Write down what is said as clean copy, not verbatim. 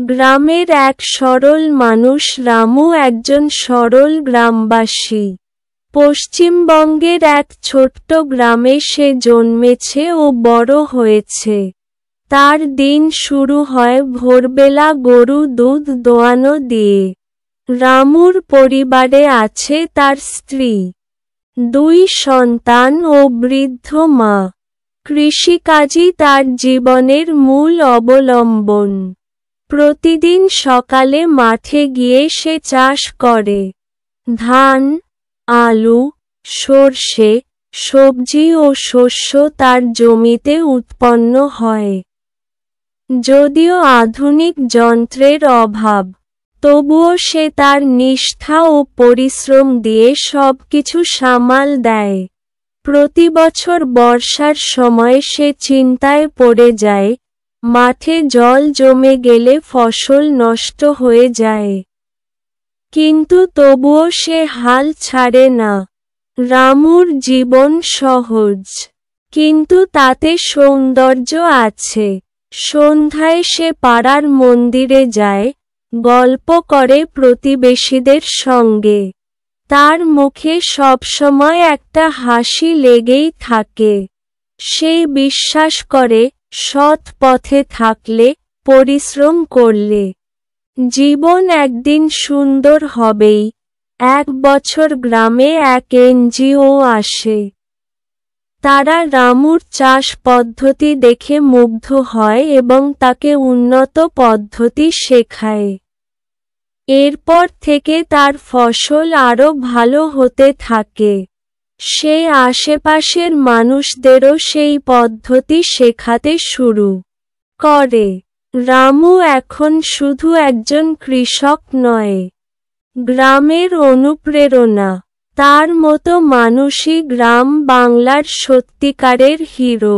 গ্রামের এক সরল মানুষ রামু একজন সরল গ্রামবাসী। পশ্চিমবঙ্গের এক ছোট্ট গ্রামে সে জন্মেছে ও বড় হয়েছে। তার দিন শুরু হয় ভোরবেলা গরু দুধ দোয়ানো দিয়ে। রামুর পরিবারে আছে তার স্ত্রী, 2 সন্তান ও বৃদ্ধ মা। কৃষিকাজই তার জীবনের মূল অবলম্বন। প্রতিদিন সকালে মাঠে গিয়ে সে চাষ করে। ধান, আলু, সরষে, সবজি ও শস্য তার জমিতে উৎপন্ন হয়। যদিও আধুনিক যন্ত্রের অভাব, তবুও সে তার নিষ্ঠা ও পরিশ্রম দিয়ে সবকিছু সামাল দেয়। প্রতি বছর বর্ষার সময় সে চিন্তায় পড়ে যায়, মাঠে জল জমে গেলে ফসল নষ্ট হয়ে যায়। কিন্তু তবুও সে হাল ছাড়ে না। রামুর জীবন সহজ, কিন্তু তাতে সৌন্দর্য আছে। সন্ধ্যায় সে পাড়ার মন্দিরে যায়, গল্প করে প্রতিবেশীদের সঙ্গে। তার মুখে সবসময় একটা হাসি লেগেই থাকে। সে বিশ্বাস করে, সৎ পথে থাকলে, পরিশ্রম করলে, জীবন একদিন সুন্দর হবেই। এক বছর গ্রামে এক এনজিও আসে। তারা রামুর চাষ পদ্ধতি দেখে মুগ্ধ হয় এবং তাকে উন্নত পদ্ধতি শেখায়। এরপর থেকে তার ফসল আরও ভালো হতে থাকে। সে আশেপাশের মানুষদেরও সেই পদ্ধতি শেখাতে শুরু করে। রামু এখন শুধু একজন কৃষক নয়, গ্রামের অনুপ্রেরণা। তার মতো মানুষই গ্রাম বাংলার সত্যিকারের হিরো।